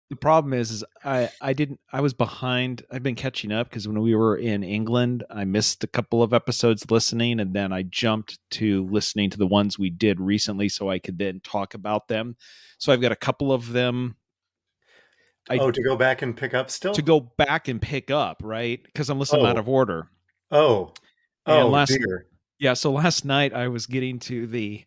The problem is I was behind. I've been catching up because when we were in England, I missed a couple of episodes listening, and then I jumped to listening to the ones we did recently so I could then talk about them. So I've got a couple of them I Oh, to go back and pick up to still? go back and pick up, right? Because I'm listening out Oh, of order. oh, And oh dear. so last night I was getting to the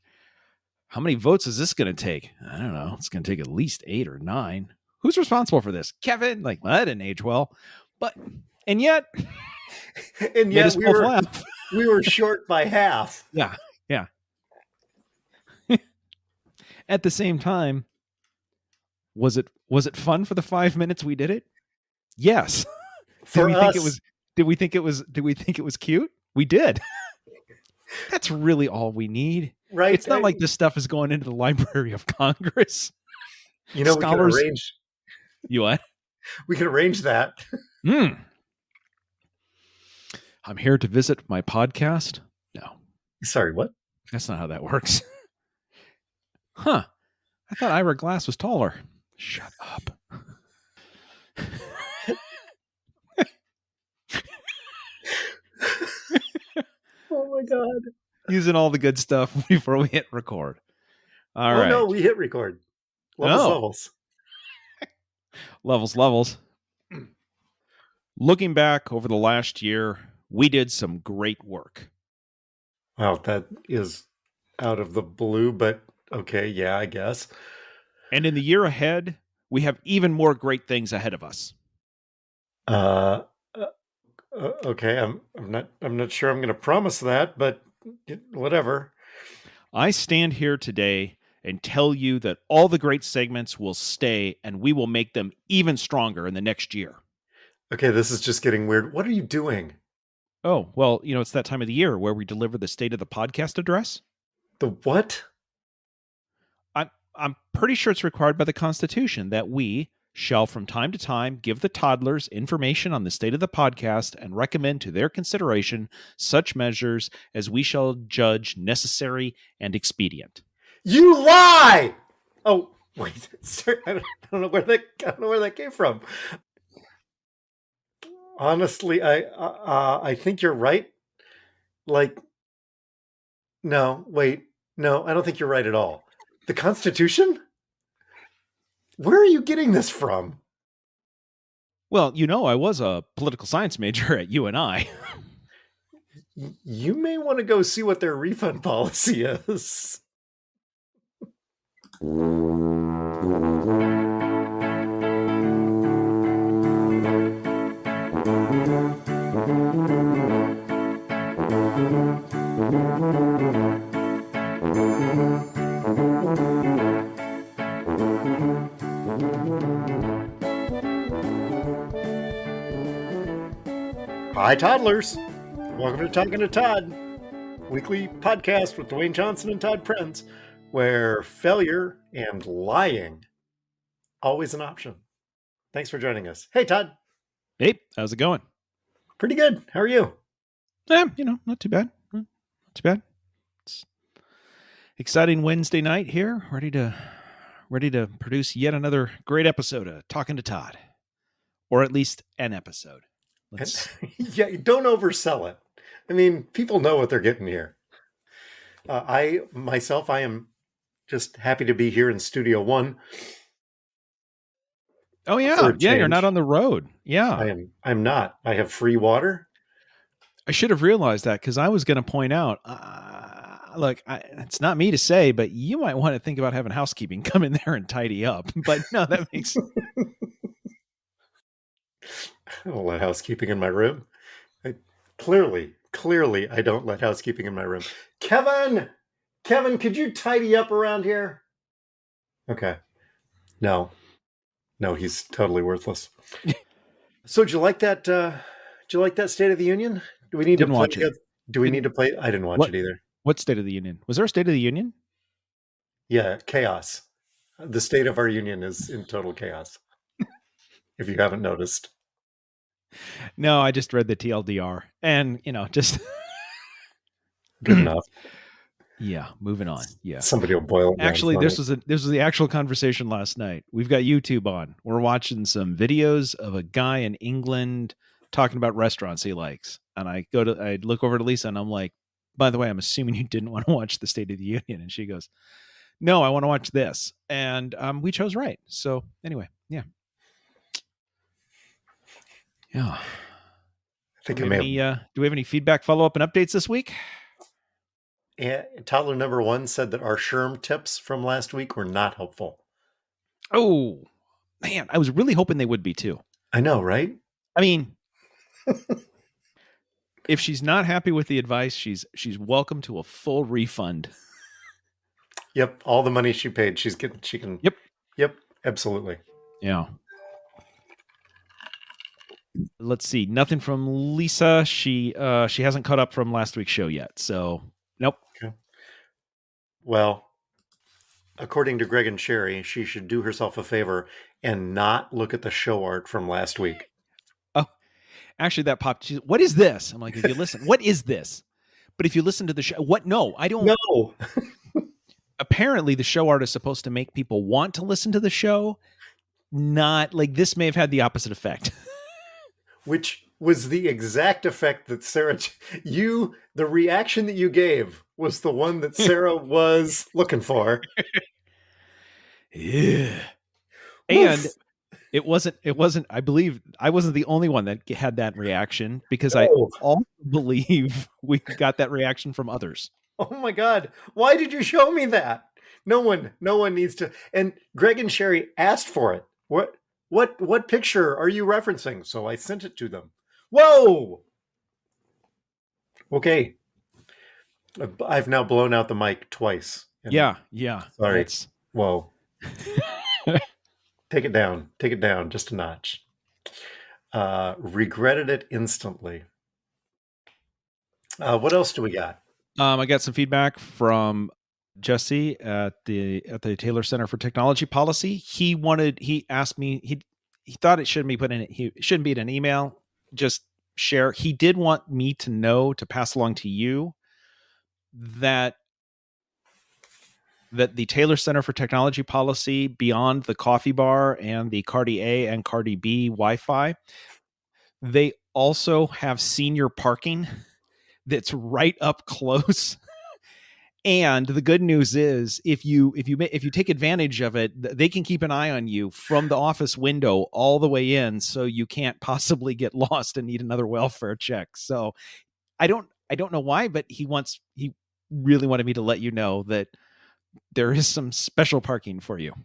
how many votes is this going to take? I don't know. It's going to take at least 8 or 9. Who's responsible for this? Kevin? Like, well, that didn't age well. But, and yet, And made yet us both laugh. we were short by half. Yeah. Yeah. At the same time, was it fun for the 5 minutes we did it? Yes. Did For we think it us, was did we think it was cute? We did. That's really all we need. right? It's not like this stuff is going into the Library of Congress. You know, Scholars, you what? we could arrange that. Hmm. I'm here to visit my podcast. No, Sorry, what? that's not how that works. Huh. I thought Ira Glass was taller. Shut up. Oh my god. Using all the good stuff before we hit record. All right. No, we hit record. Levels. Levels. Looking back over the last year, we did some great work. Well, that is out of the blue, but okay, yeah, I guess. And in the year ahead, we have even more great things ahead of us. Okay, I'm not sure I'm going to promise that, but whatever. I stand here today and tell you that all the great segments will stay and we will make them even stronger in the next year. Okay, this is just getting weird. What are you doing? Oh, well, it's that time of the year where we deliver the State of the Podcast address. The what? I'm pretty sure it's required by the Constitution that we shall from time to time give the toddlers information on the state of the podcast and recommend to their consideration such measures as we shall judge necessary and expedient. You lie! Oh, wait. Sorry, I don't know where that came from. Honestly, I think you're right. Like, no, wait. No, I don't think you're right at all. The Constitution? Where are you getting this from? Well, I was a political science major at UNI. You may want to go see what their refund policy is. Hi, toddlers. Welcome to Talking to Todd, weekly podcast with Dewayne Johnson and Todd Prenz, where failure and lying always an option. Thanks for joining us. Hey, Todd. Hey, how's it going? Pretty good. How are you? Yeah, not too bad. Not too bad. It's exciting Wednesday night here. Ready to produce yet another great episode of Talking to Todd, or at least an episode. Yeah, don't oversell it. I mean, people know what they're getting here. I am just happy to be here in Studio One. Oh yeah, yeah. You're not on the road. Yeah, I'm not. I have free water. I should have realized that because I was going to point out. Look, it's not me to say, but you might want to think about having housekeeping come in there and tidy up. But no, that makes. I don't let housekeeping in my room. Clearly, I don't let housekeeping in my room. Kevin, could you tidy up around here? Okay. No, he's totally worthless. So, did you like that? State of the Union? Do we need Didn't to watch it? Do we need to play? I didn't watch it either. What State of the Union? Was there a State of the Union? Yeah, chaos. The state of our union is in total chaos. If you haven't noticed. No, I just read the TLDR, and just good enough. Yeah, moving on. Yeah. Somebody will boil it down Actually, for me. this was the actual conversation last night. We've got YouTube on. We're watching some videos of a guy in England talking about restaurants he likes. And I look over to Lisa and I'm like, by the way, I'm assuming you didn't want to watch the State of the Union. And she goes, no, I want to watch this. And we chose right. So anyway, yeah. Yeah. I think I may have. Do we have any feedback, follow-up, and updates this week? Yeah, toddler number 1 said that our SHRM tips from last week were not helpful. Oh, man, I was really hoping they would be too. I know, right? I mean, if she's not happy with the advice, she's welcome to a full refund. Yep, all the money she paid, she can. Yep. Yep, absolutely. Yeah. Let's see. Nothing from Lisa. She hasn't caught up from last week's show yet. So, nope. Okay. Well, according to Greg and Sherry, she should do herself a favor and not look at the show art from last week. Oh, actually, that popped. She's, what is this? I'm like, if you listen, what is this? But if you listen to the show, what? No, I don't. No. Apparently, the show art is supposed to make people want to listen to the show. Not like this may have had the opposite effect. Which was the exact effect that Sarah, the reaction that you gave was the one that Sarah was looking for. Yeah. And it wasn't, I believe I wasn't the only one that had that reaction because I also believe we got that reaction from others. Oh my God. Why did you show me that? No one needs to. And Greg and Sherry asked for it. What picture are you referencing? So I sent it to them. Whoa. Okay. I've now blown out the mic twice. Yeah. Sorry. Whoa. Take it down just a notch. Regretted it instantly. What else do we got? I got some feedback from Jesse at the Taylor Center for Technology Policy. He asked me, he thought it shouldn't be in an email, just share. He did want me to know, to pass along to you, that the Taylor Center for Technology Policy, beyond the coffee bar and the Cardi A and Cardi B Wi-Fi, they also have senior parking that's right up close. And the good news is, if you take advantage of it, they can keep an eye on you from the office window all the way in, so you can't possibly get lost and need another welfare check. So I don't know why, but he really wanted me to let you know that there is some special parking for you.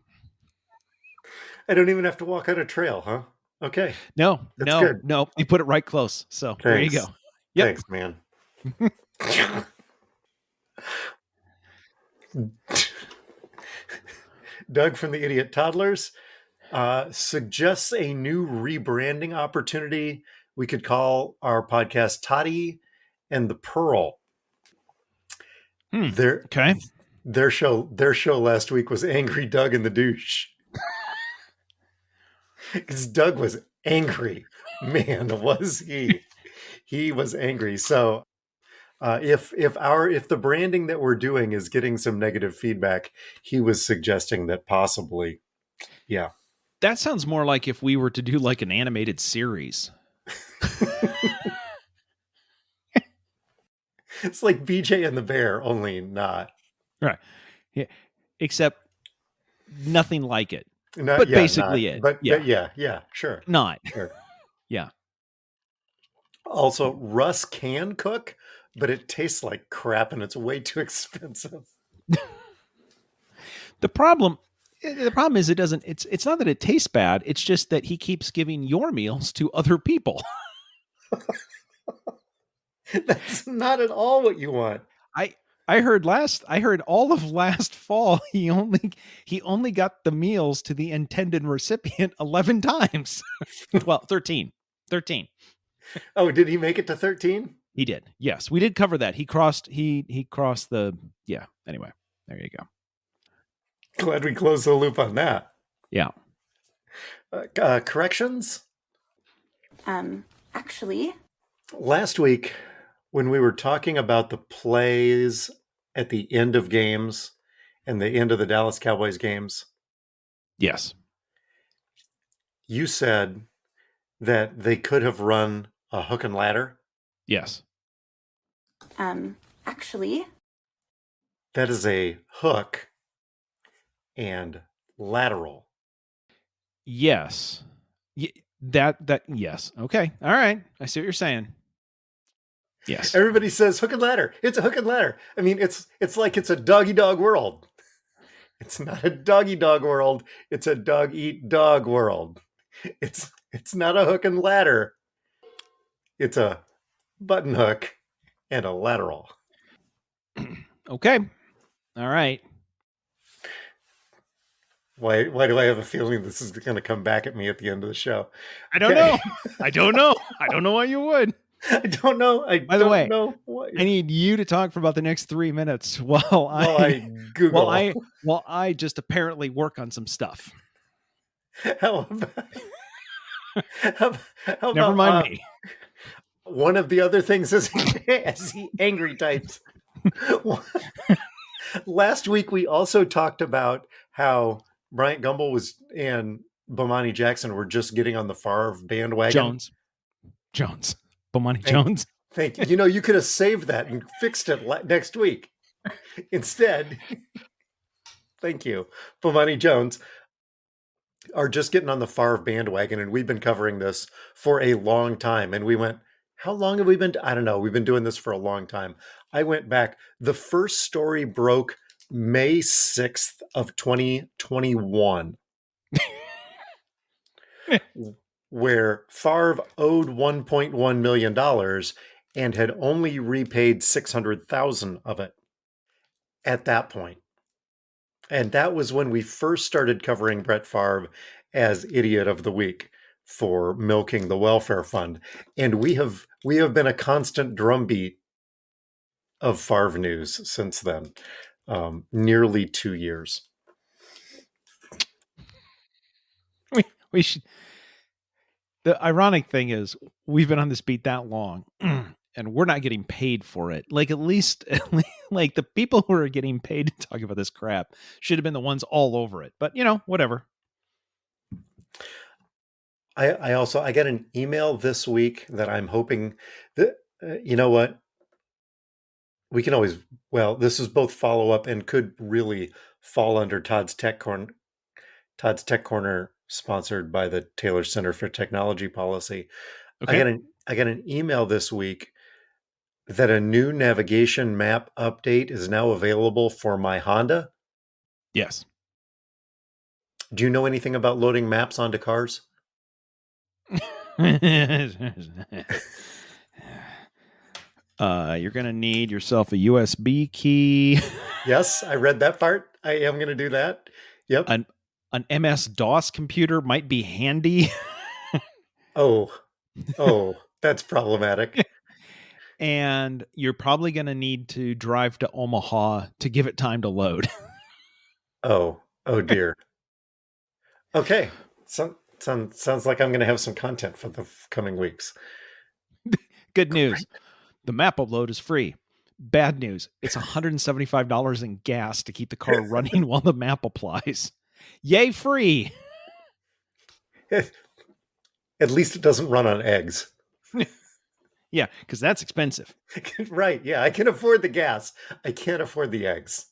I don't even have to walk on a trail, huh? Okay. No, you put it right close. So There you go. Yep. Thanks, man. Doug from the Idiot Toddlers suggests a new rebranding opportunity. We could call our podcast Toddy and the Pearl. Okay. Their show last week was Angry Doug and the Douche. Because Doug was angry. Man, was he. He was angry. So if the branding that we're doing is getting some negative feedback, he was suggesting that possibly, yeah. That sounds more like if we were to do like an animated series. It's like BJ and the Bear, only not. Right. Yeah. Except nothing like it. But basically it. But yeah, sure. Not. Sure. Yeah. Also, Russ can cook, but it tastes like crap and it's way too expensive. The problem is it's not that it tastes bad, it's just that he keeps giving your meals to other people. That's not at all what you want. I heard all of last fall he only got the meals to the intended recipient 11 times. Well, 13. Oh, did he make it to 13? He did. Yes, we did cover that. He crossed the, yeah. Anyway, there you go. Glad we closed the loop on that. Yeah. Corrections? Actually, last week when we were talking about the plays at the end of games and the end of the Dallas Cowboys games, Yes. you said that they could have run a hook and ladder. Yes. Actually, That is a hook and lateral. Yes. That yes. Okay. All right. I see what you're saying. Yes. Everybody says hook and ladder. It's a hook and ladder. I mean, it's like it's a doggy dog world. It's not a doggy dog world. It's a dog eat dog world. It's not a hook and ladder. It's a button hook and a lateral. Okay. All right. Why do I have a feeling this is going to come back at me at the end of the show? I don't know. I don't know. I don't know why you would. I don't know. By the way, know why. I need you to talk for about the next 3 minutes while I Google. while I just apparently work on some stuff. How about, how Never about, mind me. One of the other things is he angry types. Last week we also talked about how Bryant Gumbel and Bomani Jackson were just getting on the Favre bandwagon. Jones. Bomani Jones. Thank you. You know, you could have saved that and fixed it next week. Instead, thank you. Bomani Jones are just getting on the Favre bandwagon, and we've been covering this for a long time. And we went, how long have we been? I don't know. We've been doing this for a long time. I went back. The first story broke May 6th of 2021, where Favre owed $1.1 million and had only repaid $600,000 of it at that point. And that was when we first started covering Brett Favre as Idiot of the Week for milking the welfare fund. And we have been a constant drumbeat of Favre news since then, nearly 2 years. We should. The ironic thing is, we've been on this beat that long, and we're not getting paid for it. Like at least, like the people who are getting paid to talk about this crap should have been the ones all over it. But whatever. I got an email this week that I'm hoping that you know what, we can always, this is both follow up and could really fall under Todd's Tech Corner, sponsored by the Taylor Center for Technology Policy. Okay. I got an email this week that a new navigation map update is now available for my Honda. Yes. Do you know anything about loading maps onto cars? You're going to need yourself a USB key. Yes, I read that part. I am going to do that. Yep. An MS-DOS computer might be handy. Oh, that's problematic. And you're probably going to need to drive to Omaha to give it time to load. Oh dear. Okay. Sounds like I'm going to have some content for the coming weeks. Good news. The map upload is free. Bad news. It's $175 in gas to keep the car running while the map applies. Yay, free. At least it doesn't run on eggs. Yeah, because that's expensive. Right. Yeah, I can afford the gas. I can't afford the eggs.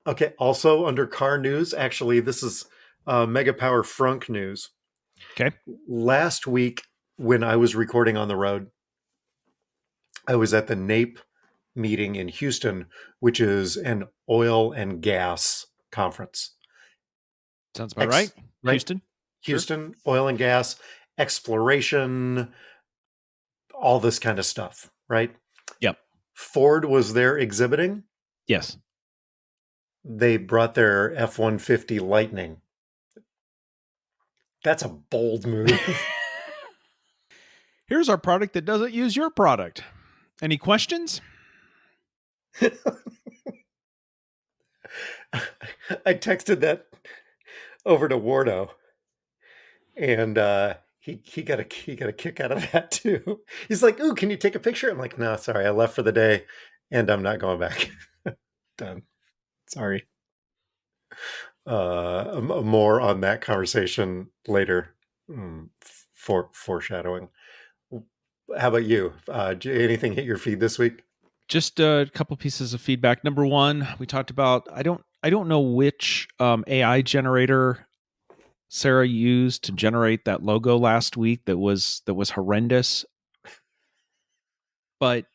Okay. Also under car news, actually, this is Mega Power Frunk news. Okay. Last week, when I was recording on the road, I was at the NAPE meeting in Houston, which is an oil and gas conference. Sounds about right. Houston. Houston, sure. Oil and gas, exploration, all this kind of stuff, right? Yep. Ford was there exhibiting. Yes. They brought their F-150 Lightning. That's a bold move. Here's our product that doesn't use your product. Any questions? I texted that over to Wardo, and he got a kick out of that too. He's like, "Ooh, can you take a picture?" I'm like, "No, sorry, I left for the day, and I'm not going back. Done. Sorry. More on that conversation later. For foreshadowing. How about you? Anything hit your feed this week? Just a couple pieces of feedback. Number one, we talked about I don't know which AI generator Sarah used to generate that logo last week that was horrendous, but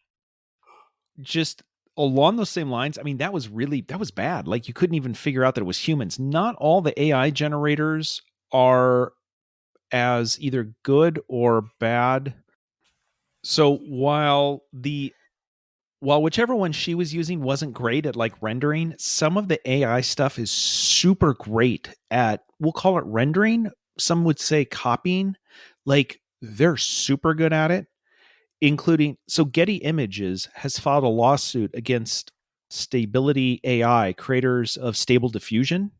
just along those same lines, I mean, that was bad. Like, you couldn't even figure out that it was humans. Not all the AI generators are as either good or bad. So while whichever one she was using wasn't great at like rendering, some of the AI stuff is super great at, we'll call it rendering. Some would say copying. Like, they're super good at it, including, so Getty Images has filed a lawsuit against Stability AI, creators of Stable Diffusion,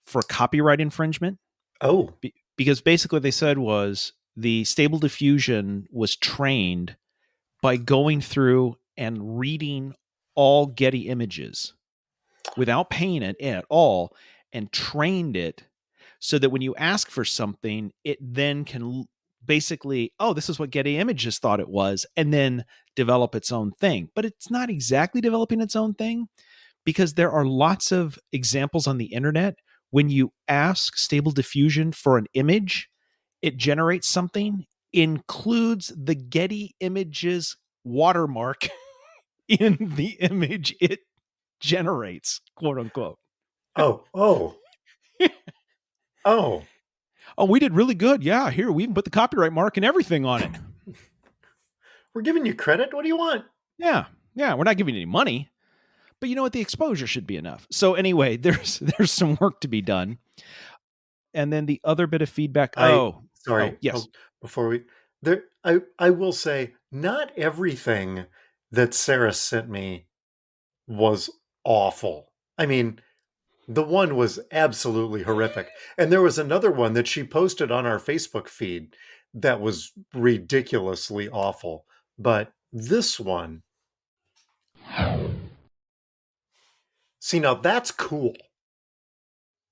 for copyright infringement. Oh, Because basically what they said was the Stable Diffusion was trained by going through and reading all Getty Images without paying it at all, and trained it so that when you ask for something, it then can basically, oh, this is what Getty Images thought it was, and then develop its own thing. But it's not exactly developing its own thing, because there are lots of examples on the internet. When you ask Stable Diffusion for an image, it generates something, includes the Getty Images watermark in the image it generates, quote unquote. oh. Oh, Oh, we did really good. Yeah, here, we even put the copyright mark and everything on it. we're giving you credit. What do you want? Yeah, we're not giving you any money, but you know what? The exposure should be enough. So anyway, there's some work to be done. And then the other bit of feedback. Sorry. Yes. Before we there, I will say not everything that Sarah sent me was awful. I mean, the one was absolutely horrific. And there was another one that she posted on our Facebook feed that was ridiculously awful. But this one, see, now that's cool.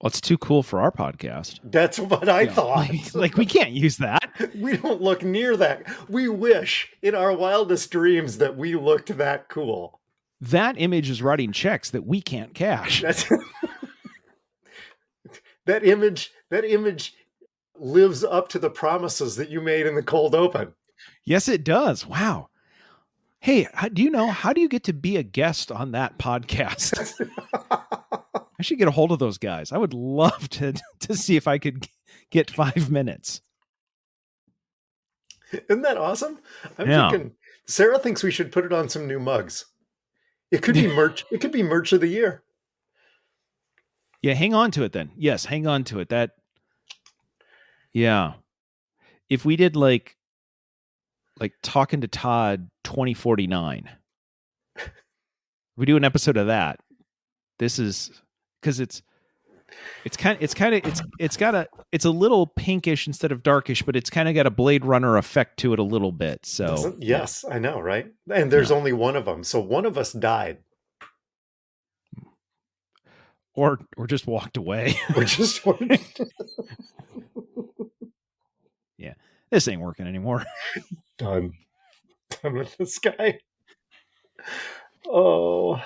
Well, it's too cool for our podcast. That's what I thought. Like, we can't use that. We don't look near that. We wish in our wildest dreams that we looked that cool. That image is writing checks that we can't cash. That image lives up to the promises that you made in the cold open. Yes, it does. Wow. Hey, do you know, how do you get to be a guest on that podcast? I should get a hold of those guys. I would love to see if I could get 5 minutes. Isn't that awesome? I'm thinking Sarah thinks we should put it on some new mugs. It could be merch. It could be merch of the year. Yeah, hang on to it then. Yes, hang on to it. Yeah. If we did like Talking to Todd 2049, we do an episode of that. This is because it's a little pinkish instead of darkish, but it's kind of got a Blade Runner effect to it a little bit. So yes, I know, right? And there's only one of them, so one of us died, or just walked away. Or just yeah, this ain't working anymore. Done with this guy. Oh.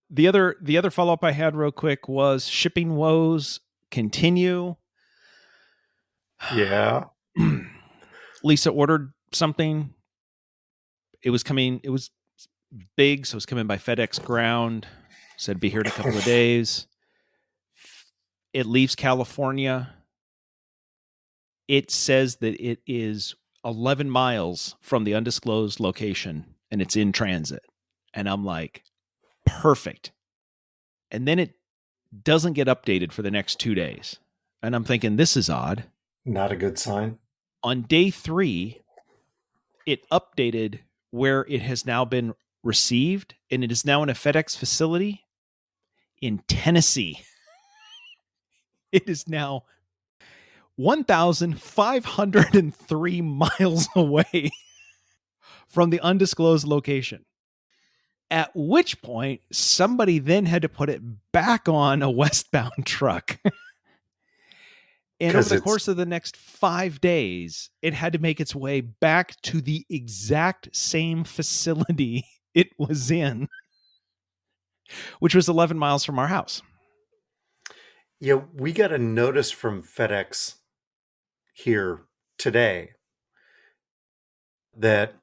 The other follow-up I had real quick was shipping woes continue. Yeah. Lisa ordered something. It was coming. It was big, so it was coming by FedEx ground. Said be here in a couple of days. It leaves California. It says that it is 11 miles from the undisclosed location, and it's in transit. And I'm like, perfect. And then it doesn't get updated for the next 2 days. And I'm thinking, this is odd. Not a good sign. On day 3, it updated where it has now been received, and it is now in a FedEx facility in Tennessee. It is now 1,503 miles away from the undisclosed location. At which point, somebody then had to put it back on a westbound truck. And over Because the it's course of the next 5 days, it had to make its way back to the exact same facility it was in, which was 11 miles from our house. yeah, we got a notice from FedEx here today that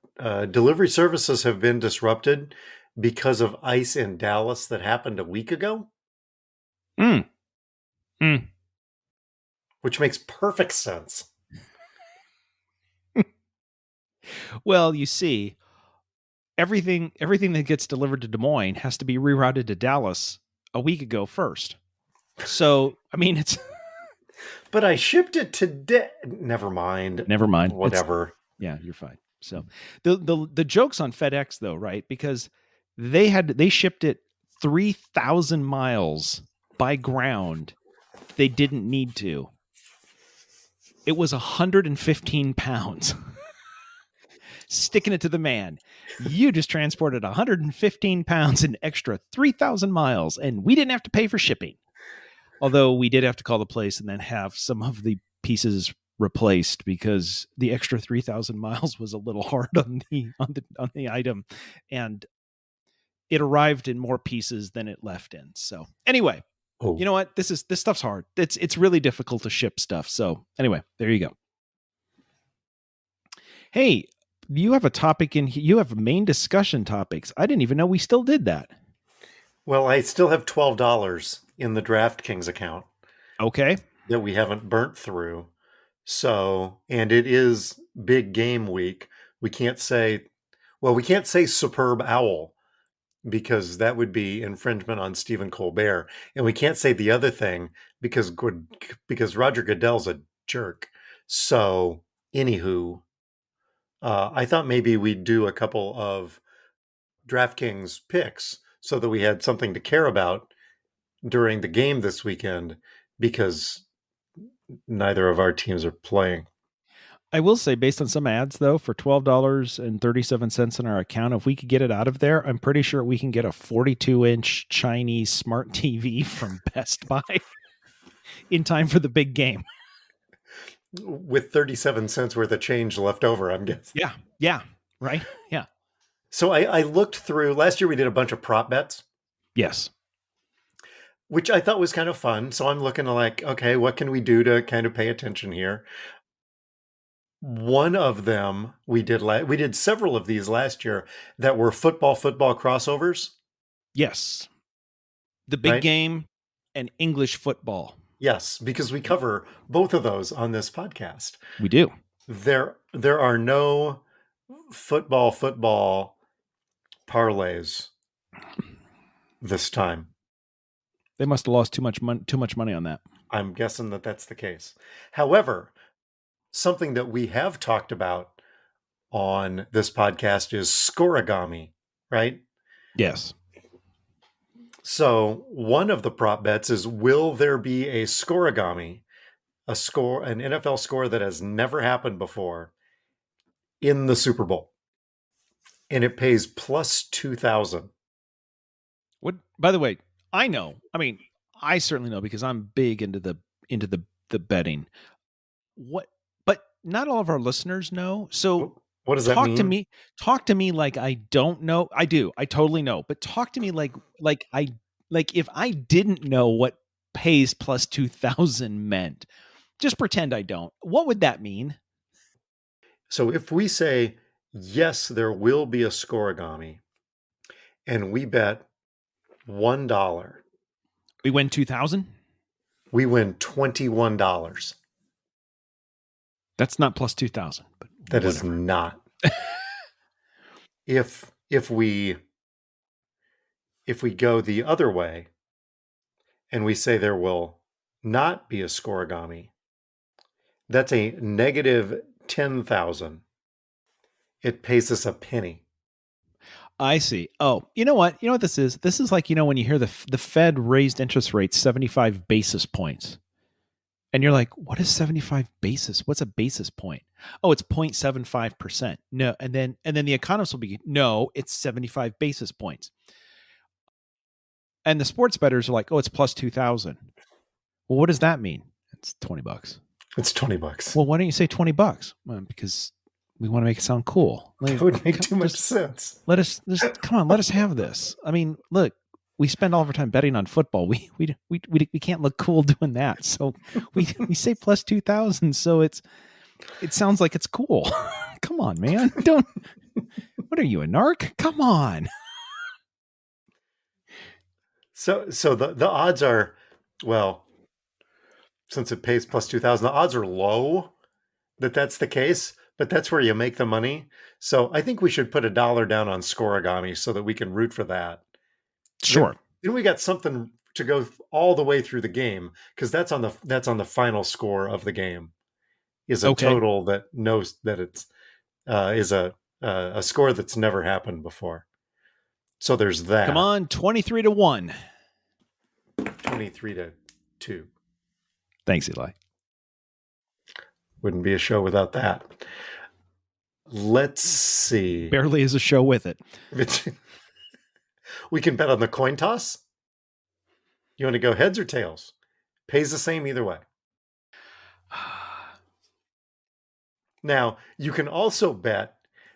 delivery services have been disrupted because of ice in Dallas that happened a week ago, Mm. Mm. which makes perfect sense. Well, you see, everything that gets delivered to Des Moines has to be rerouted to Dallas a week ago first. So, I mean, it's But I shipped it today. Never mind. never mind. Whatever. Yeah, you're fine. So the jokes on FedEx though, right? Because they shipped it 3,000 miles by ground. They didn't need to. It was 115 pounds. Sticking it to the man. You just transported 115 pounds an extra 3,000 miles, and we didn't have to pay for shipping. Although we did have to call the place and then have some of the pieces replaced because the extra 3,000 miles was a little hard on the item, and it arrived in more pieces than it left in. So anyway, you know what? This stuff's hard. It's really difficult to ship stuff. So anyway, there you go. Hey, you have a topic in here. You have main discussion topics. I didn't even know we still did that. Well, I still have $12 in the DraftKings account. Okay. That we haven't burnt through. So, and it is big game week. We can't say superb owl because that would be infringement on Stephen Colbert. And we can't say the other thing because Roger Goodell's a jerk. So, anywho, I thought maybe we'd do a couple of DraftKings picks so that we had something to care about during the game this weekend because neither of our teams are playing. I will say, based on some ads, though, for $12.37 in our account, if we could get it out of there, I'm pretty sure we can get a 42-inch Chinese smart TV from Best Buy in time for the big game. With 37 cents worth of change left over, I'm guessing. Yeah, right? Yeah. So I looked through, last year we did a bunch of prop bets. Yes. Which I thought was kind of fun. So I'm looking like, okay, what can we do to kind of pay attention here? One of them we did several of these last year that were football crossovers. Yes. The big game and English football. Yes, because we cover both of those on this podcast. We do. There are no football parlays this time. They must have lost too much money on that. I'm guessing that that's the case. However, something that we have talked about on this podcast is scorigami, right? Yes. So one of the prop bets is, will there be a scorigami, an NFL score that has never happened before in the Super Bowl? And it pays plus 2,000. What, by the way, I know. I mean, I certainly know because I'm big into the betting. What, but not all of our listeners know. So what does that mean? Talk to me like I don't know. I do. I totally know. But talk to me like if I didn't know what pays plus 2,000 meant. Just pretend I don't. What would that mean? So if we say, yes, there will be a scorigami, and we bet $1, we win 2,000. We win $21. That's not plus 2,000, but that whatever. Is not. If we go the other way and we say there will not be a scorigami, that's a negative 10,000. It pays us a penny. I see. Oh, you know what? You know what this is? This is like, when you hear the Fed raised interest rates 75 basis points. And you're like, what is 75 basis? What's a basis point? Oh, it's 0.75%. No, and then the economists will be, no, it's 75 basis points. And the sports bettors are like, oh, it's plus 2,000. Well, what does that mean? It's $20. It's $20. Well, why don't you say $20? Well, because we want to make it sound cool. That would make too much sense. Let us just come on. Let us have this. I mean, look, we spend all of our time betting on football. We can't look cool doing that. So we say plus 2,000. So it sounds like it's cool. Come on, man. Don't. What are you, a narc? Come on. So the odds are, well, since it pays plus 2,000, the odds are low that that's the case, but that's where you make the money. So I think we should put $1 down on Scorigami so that we can root for that. Sure. Then we got something to go all the way through the game, because that's on the final score of the game, is a total that knows that it's is a score that's never happened before. So there's that. Come on, 23-1. 23-2. Thanks, Eli. Wouldn't be a show without that. Let's see. Barely is a show with it. We can bet on the coin toss. You want to go heads or tails? Pays the same either way. Now, you can also bet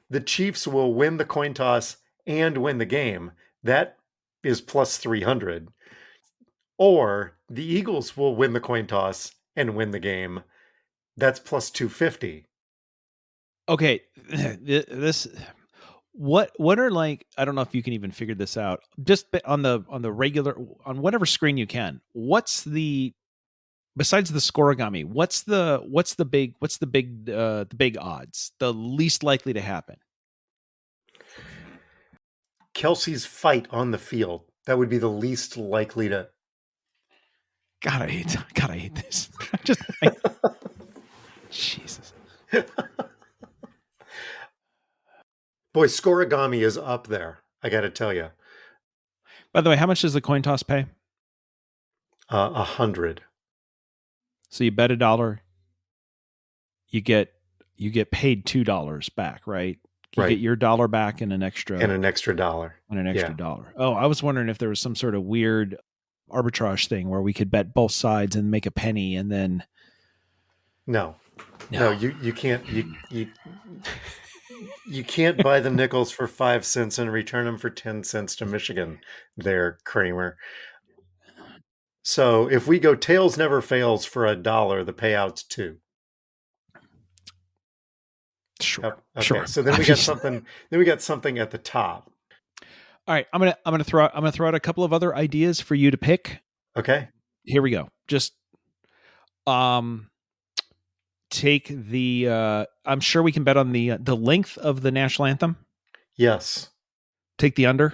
the Chiefs will win the coin toss and win the game. That is plus 300. Or the Eagles will win the coin toss and win the game. That's plus 250. Okay, this what are, like, I don't know if you can even figure this out. Just on the regular, on whatever screen you can. What's the, besides the Scorigami, what's the big odds? The least likely to happen. Kelsey's fight on the field. That would be the least likely to. God, I hate this. Jesus. Boy, Scorigami is up there, I got to tell you. By the way, how much does the coin toss pay? 100. So you bet $1, you get paid $2 back, right? You get your $1 back and an extra $1. And an extra $1. Oh, I was wondering if there was some sort of weird arbitrage thing where we could bet both sides and make a penny, and then no, you can't. You can't buy the nickels for 5 cents and return them for 10 cents to Michigan there, Kramer. So if we go tails never fails for $1, the payout's $2. Sure. Okay. Sure. So then we got something. Then we got something at the top. All right. I'm gonna throw out a couple of other ideas for you to pick. Okay. Here we go. Just take the. I'm sure we can bet on the length of the national anthem. Yes. Take the under.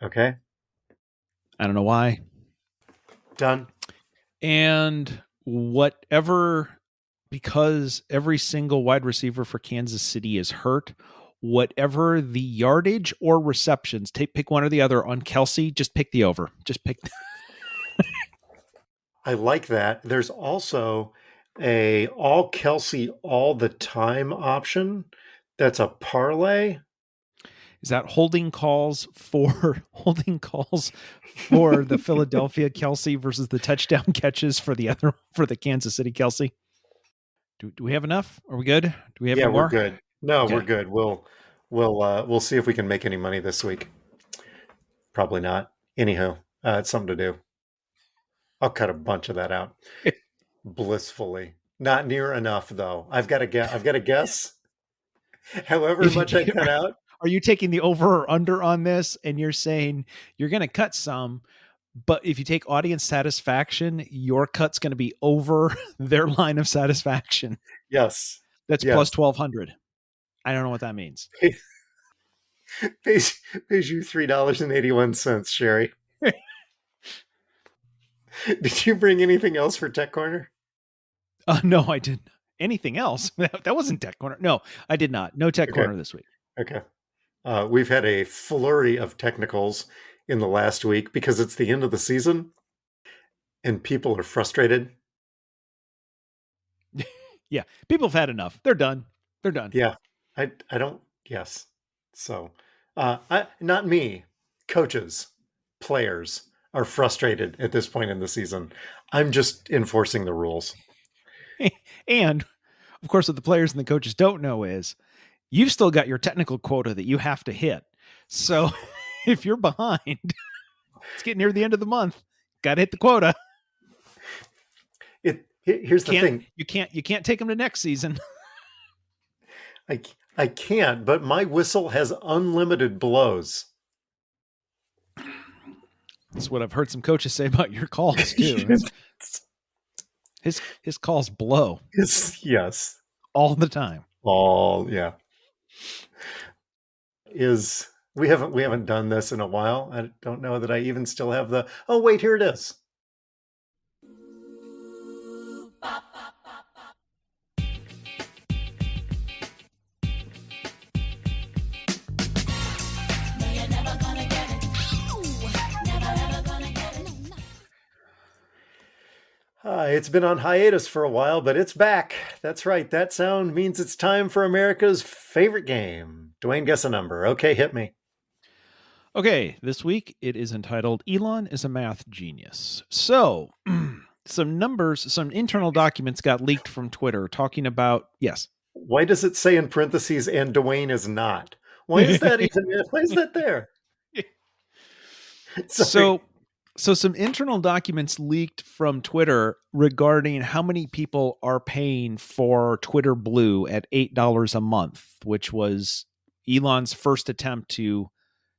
Okay. I don't know why. Done. And whatever, because every single wide receiver for Kansas City is hurt, whatever the yardage or receptions, pick one or the other on Kelsey, just pick the over. Just pick. I like that. There's also a all Kelsey all the time option. That's a parlay. Is that holding calls for the Philadelphia Kelsey versus the touchdown catches for the Kansas City Kelsey? Do we have enough? Are we good? Do we have any more? We're good. No, okay. We're good. We'll see if we can make any money this week. Probably not. Anyhow, it's something to do. I'll cut a bunch of that out. Blissfully. Not near enough though. I've got to guess. However much I cut out. Are you taking the over or under on this, and you're saying you're going to cut some, but if you take audience satisfaction, your cut's going to be over their line of satisfaction? Yes. That's plus 1,200. I don't know what that means. Pays you $3.81, Sherry. Did you bring anything else for Tech Corner? No, I didn't. Anything else? That wasn't Tech Corner. No, I did not. No Tech Corner this week. Okay. We've had a flurry of technicals in the last week because it's the end of the season. And people are frustrated. Yeah, people have had enough. They're done. They're done. Yeah, I don't. Yes, so not me. Coaches, players are frustrated at this point in the season. I'm just enforcing the rules. And of course, what the players and the coaches don't know is you've still got your technical quota that you have to hit. So if you're behind, it's getting near the end of the month. Got to hit the quota. Here's the thing. You can't take them to next season. I can't, but my whistle has unlimited blows. That's what I've heard some coaches say about your calls too. His calls blow. Yes. All the time. All yeah. We haven't done this in a while. I don't know that I even still have the oh wait, here it is. It's been on hiatus for a while, but it's back. That's right. That sound means it's time for America's favorite game. Dewayne, guess a number. Okay, hit me. Okay, this week it is entitled Elon is a Math Genius. So, some numbers, some internal documents got leaked from Twitter talking about, yes. Why does it say in parentheses, and Dewayne is not? Why is that even? Why is that there? So some internal documents leaked from Twitter regarding how many people are paying for Twitter Blue at $8 a month, which was Elon's first attempt to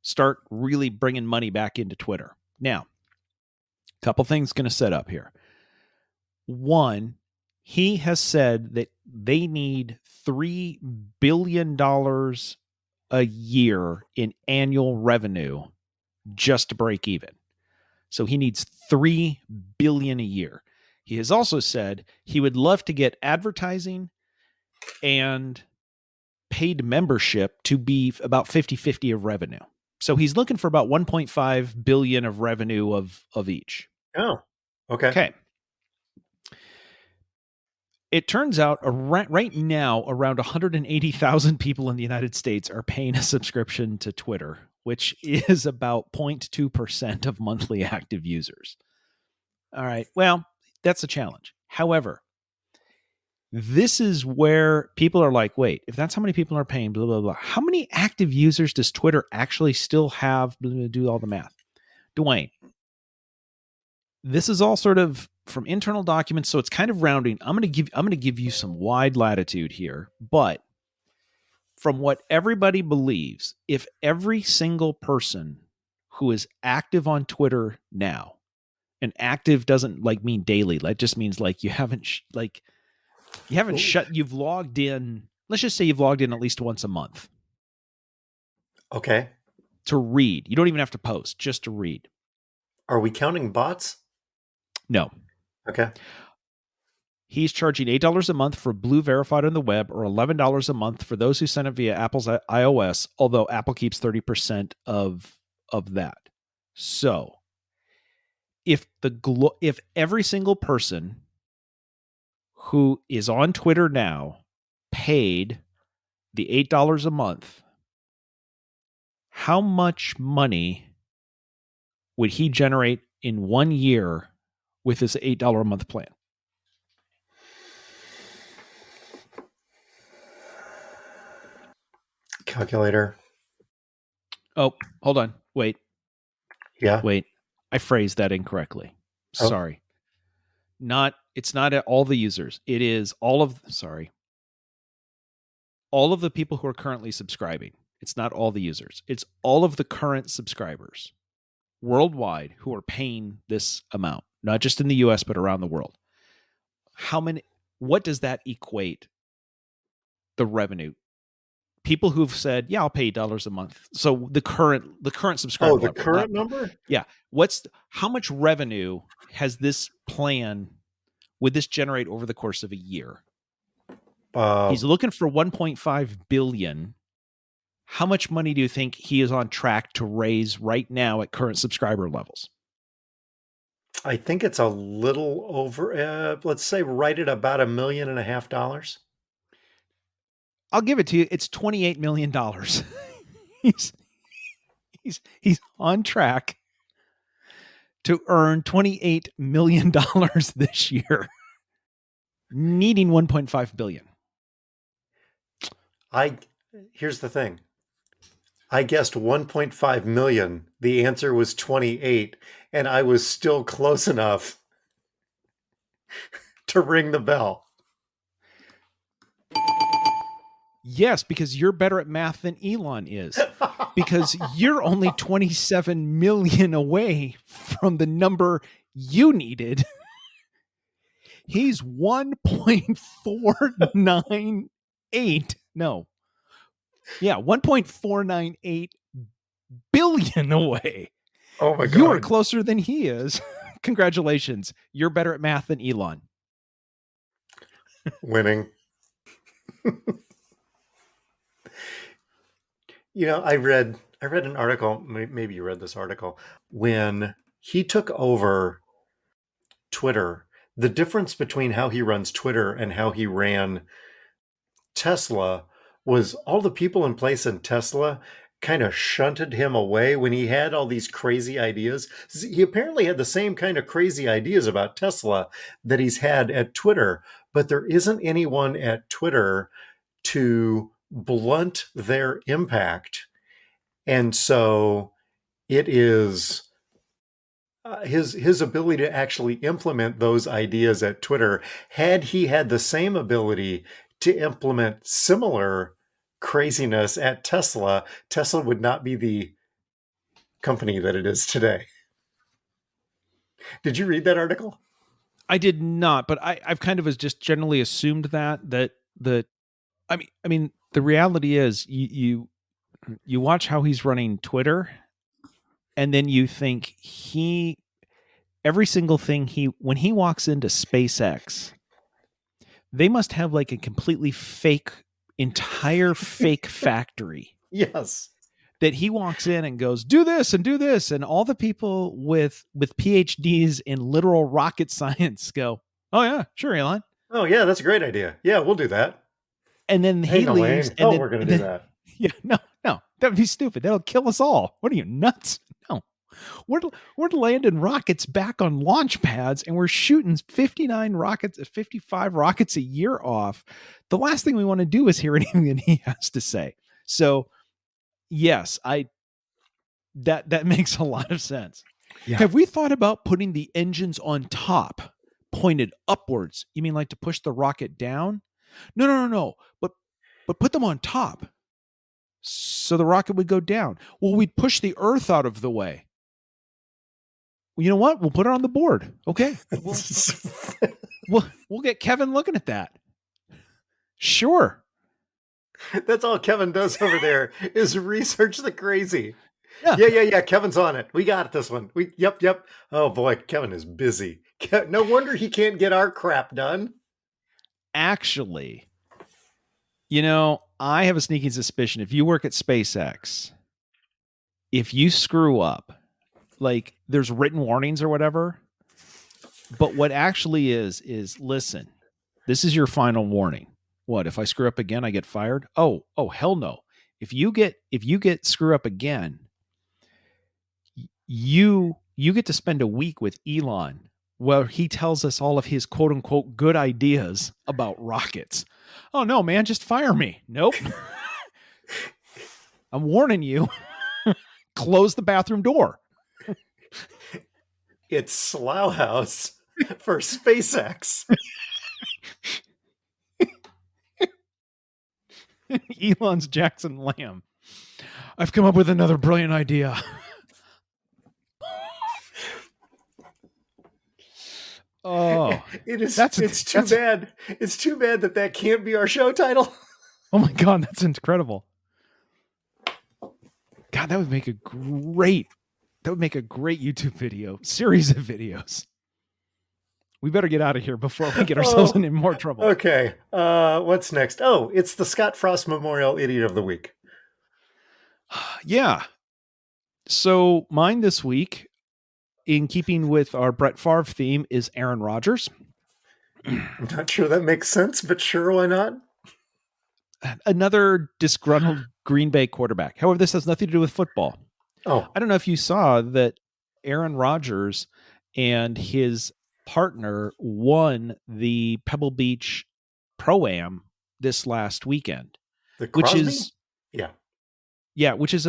start really bringing money back into Twitter. Now, a couple things going to set up here. One, he has said that they need $3 billion a year in annual revenue just to break even. So he needs $3 billion a year. He has also said he would love to get advertising and paid membership to be about 50-50 of revenue. So he's looking for about 1.5 billion of revenue of each. Oh, okay. Okay. It turns out right now around 180,000 people in the United States are paying a subscription to Twitter, which is about 0.2% of monthly active users. All right. Well, that's a challenge. However, this is where people are like, wait, if that's how many people are paying, blah, blah, blah, how many active users does Twitter actually still have? Do all the math. Dewayne, this is all sort of from internal documents, so it's kind of rounding. I'm going to give you some wide latitude here, but from what everybody believes, if every single person who is active on Twitter now, and active doesn't like mean daily, that just means like you haven't you've logged in. Let's just say you've logged in at least once a month. Okay. To read. You don't even have to post, just to read. Are we counting bots? No. Okay. He's charging $8 a month for Blue Verified on the web, or $11 a month for those who send it via Apple's iOS, although Apple keeps 30% of that. So, if every single person who is on Twitter now paid the $8 a month, how much money would he generate in 1 year with this $8 a month plan? Calculator. Oh, hold on. Wait. Yeah. Wait. I phrased that incorrectly. Sorry. It's not at all the users. It is all of the people who are currently subscribing. It's not all the users. It's all of the current subscribers worldwide who are paying this amount, not just in the US, but around the world. What does that equate the revenue? People who've said, yeah, I'll pay $8 a month. So the current subscriber level, current number? Yeah. How much revenue has this plan, would this generate over the course of a year? He's looking for 1.5 billion. How much money do you think he is on track to raise right now at current subscriber levels? I think it's a little over, let's say right at about $1.5 million. I'll give it to you. It's $28 million. he's, he's on track to earn $28 million this year, needing 1.5 billion. Here's the thing. I guessed 1.5 million. The answer was 28, and I was still close enough to ring the bell. Yes, because you're better at math than Elon is. Because you're only 27 million away from the number you needed. He's 1.498. No. Yeah, 1.498 billion away. Oh my God. You're closer than he is. Congratulations. You're better at math than Elon. Winning. I read an article, maybe you read this article, when he took over Twitter, the difference between how he runs Twitter and how he ran Tesla was all the people in place in Tesla kind of shunted him away when he had all these crazy ideas. He apparently had the same kind of crazy ideas about Tesla that he's had at Twitter, but there isn't anyone at Twitter to blunt their impact. And so it is his ability to actually implement those ideas at Twitter. Had he had the same ability to implement similar craziness at Tesla, Tesla would not be the company that it is today. Did you read that article? I did not, but I've kind of just generally assumed that I mean the reality is you watch how he's running Twitter, and then you think every single thing when he walks into SpaceX, they must have like a completely entire fake factory. Yes. That he walks in and goes, do this, and all the people with PhDs in literal rocket science go, oh yeah, sure, Elon. Oh yeah, that's a great idea. Yeah, we'll do that. And then he leaves. And then, we're going to do that. Yeah, no, that'd be stupid. That'll kill us all. What are you, nuts? No. We're landing rockets back on launch pads, and we're shooting 55 rockets a year off. The last thing we want to do is hear anything that he has to say. So yes, that makes a lot of sense. Yeah. Have we thought about putting the engines on top, pointed upwards? You mean like to push the rocket down? No. But put them on top, so the rocket would go down. Well, we'd push the Earth out of the way. Well, you know what? We'll put it on the board. Okay. We'll get Kevin looking at that. Sure. That's all Kevin does over there is research the crazy. Yeah. Kevin's on it. We got this one. Yep. Oh boy, Kevin is busy. No wonder he can't get our crap done. Actually, I have a sneaking suspicion if you work at SpaceX, if you screw up, like there's written warnings or whatever, but what actually is listen, this is your final warning. What, if I screw up again, I get fired? Oh, hell no. If you get screw up again, you get to spend a week with Elon where he tells us all of his quote unquote good ideas about rockets. Oh no, man, just fire me. Nope. I'm warning you. Close the bathroom door. It's Slough House for SpaceX. Elon's Jackson Lamb. I've come up with another brilliant idea. Oh, it's too bad. It's too bad that can't be our show title. Oh my God, that's incredible. God, that would make a great YouTube video, series of videos. We better get out of here before we get ourselves in more trouble. Okay. What's next? Oh, it's the Scott Frost Memorial Idiot of the Week. Yeah. So mine this week, in keeping with our Brett Favre theme, is Aaron Rodgers. I'm not sure that makes sense, but sure, why not? Another disgruntled Green Bay quarterback. However, this has nothing to do with football. Oh, I don't know if you saw that Aaron Rodgers and his partner won the Pebble Beach Pro-Am this last weekend, the which Crosby? is Yeah. which is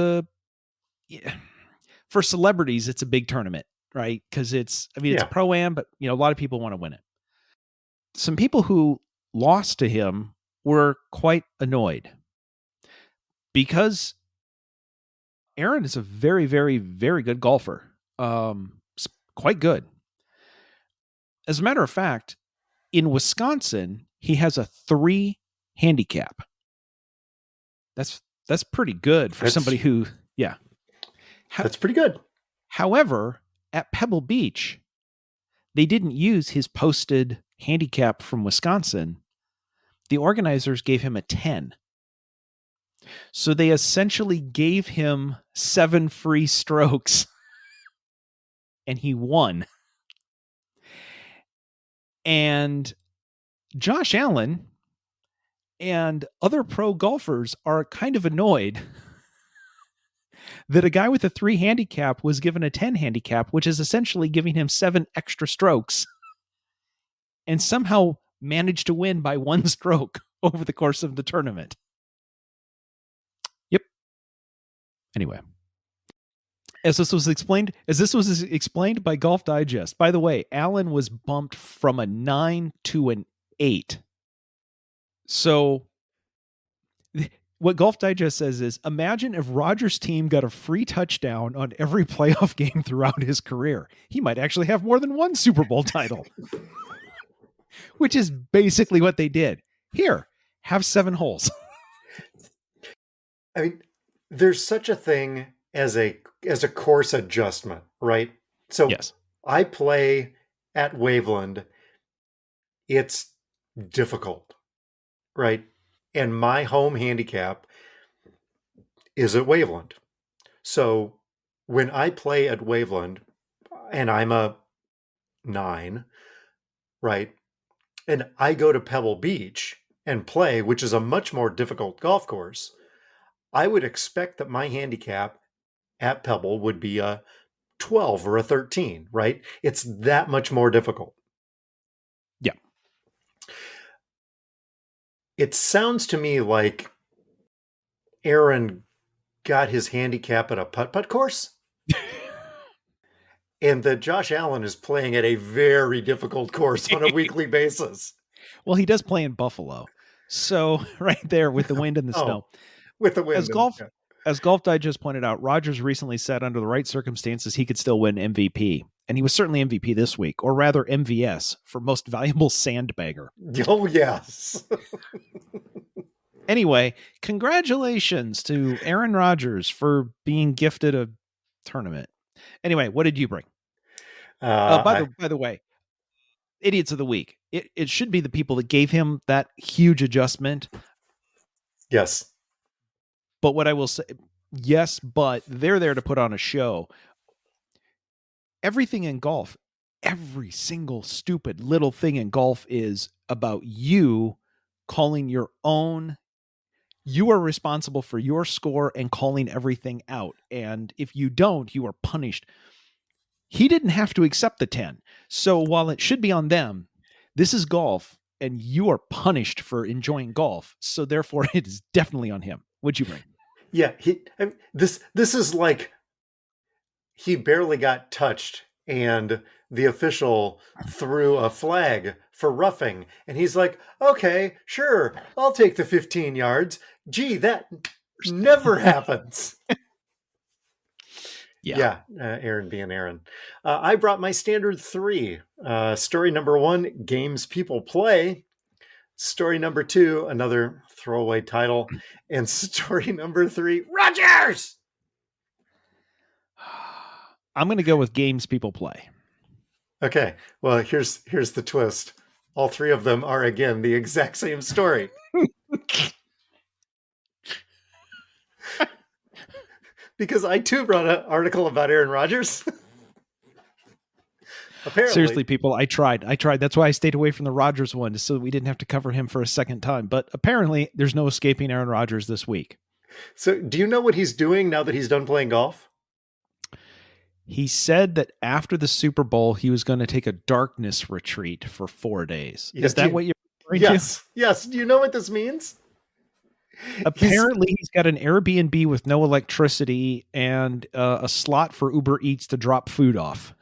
for celebrities, it's a big tournament, right? Because it's a Yeah. Pro-Am, but a lot of people want to win it. Some people who lost to him were quite annoyed because Aaron is a very, very, very good golfer. Quite good. As a matter of fact, in Wisconsin, he has a 3 handicap. That's pretty good for somebody who, yeah. That's pretty good. However, at Pebble Beach, they didn't use his posted handicap from Wisconsin. The organizers gave him a 10. So they essentially gave him 7 free strokes and he won. And Josh Allen and other pro golfers are kind of annoyed that a guy with a 3 handicap was given a 10 handicap, which is essentially giving him 7 extra strokes, and somehow managed to win by 1 stroke over the course of the tournament. Yep. Anyway, as this was explained by Golf Digest. By the way, Allen was bumped from a 9 to an 8. So what Golf Digest says is, imagine if Rodgers' team got a free touchdown on every playoff game throughout his career. He might actually have more than 1 Super Bowl title, which is basically what they did. Here, have 7 holes. I mean, there's such a thing as a course adjustment, right? So Yes. I play at Waveland. It's difficult, right? And my home handicap is at Waveland. So when I play at Waveland and I'm a 9, right? And I go to Pebble Beach and play, which is a much more difficult golf course, I would expect that my handicap at Pebble would be a 12 or a 13, right? It's that much more difficult. Yeah. It sounds to me like Aaron got his handicap at a putt-putt course and that Josh Allen is playing at a very difficult course on a weekly basis. Well, he does play in Buffalo. So right there with the wind and the snow. With the wind. As Golf Digest pointed out, Rodgers recently said under the right circumstances, he could still win MVP. And he was certainly MVP this week, or rather MVS, for most valuable sandbagger. Oh, yes. Anyway, congratulations to Aaron Rodgers for being gifted a tournament. Anyway, what did you bring? By the way, idiots of the week. It should be the people that gave him that huge adjustment. Yes. But what I will say, yes, but they're there to put on a show. Everything in golf, every single stupid little thing in golf is about you calling your own. You are responsible for your score and calling everything out. And if you don't, you are punished. He didn't have to accept the 10. So while it should be on them, this is golf and you are punished for enjoying golf. So therefore it is definitely on him. What'd you bring? Yeah, this is like he barely got touched and the official threw a flag for roughing and he's like, okay, sure, I'll take the 15 yards. Gee, that never happens. Yeah. Aaron being Aaron. I brought my standard 3. Story number 1, games people play. Story number 2, another throwaway title. And story number 3, Rodgers! I'm going to go with games people play. Okay, well, here's the twist. All 3 of them are, again, the exact same story. Because I, too, brought an article about Aaron Rodgers. Apparently. Seriously, people, I tried. That's why I stayed away from the Rodgers one, so that we didn't have to cover him for a second time. But apparently, there's no escaping Aaron Rodgers this week. So, do you know what he's doing now that he's done playing golf? He said that after the Super Bowl, he was going to take a darkness retreat for 4 days. Yeah, Is that what you're referring yes, to? Yes. Do you know what this means? Apparently, he's got an Airbnb with no electricity and a slot for Uber Eats to drop food off.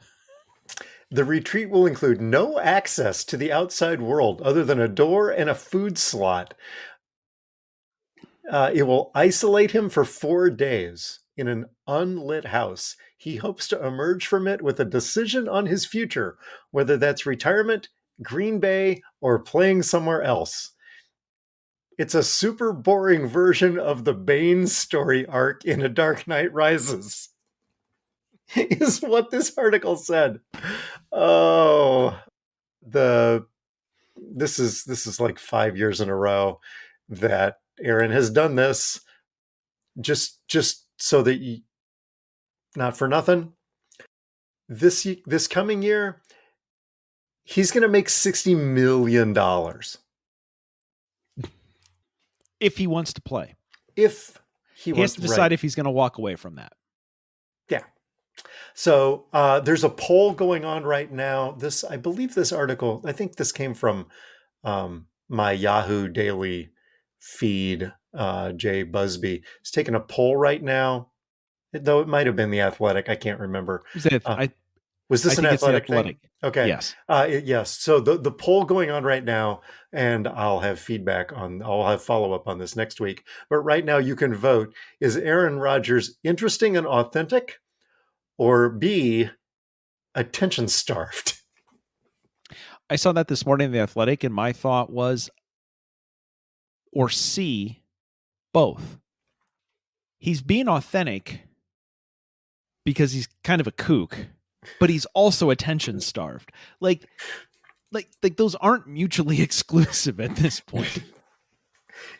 The retreat will include no access to the outside world other than a door and a food slot. It will isolate him for 4 days in an unlit house. He hopes to emerge from it with a decision on his future, whether that's retirement, Green Bay, or playing somewhere else. It's a super boring version of the Bane story arc in A Dark Knight Rises, is what this article said. Oh, this is like 5 years in a row that Aaron has done this, just so that not for nothing. This coming year, he's going to make $60 million. If he wants to play. If he has to decide if he's going to walk away from that. Yeah. So there's a poll going on right now. I believe this article, I think this came from my Yahoo Daily feed. Jay Busby is taking a poll right now, though it might have been The Athletic. I can't remember. Was this an Athletic thing? Okay. Yes. Yes. So the poll going on right now, and I'll have I'll have follow-up on this next week. But right now you can vote. Is Aaron Rodgers interesting and authentic, or B, attention-starved? I saw that this morning in The Athletic, and my thought was, or C, both. He's being authentic because he's kind of a kook, but he's also attention starved. Like those aren't mutually exclusive at this point.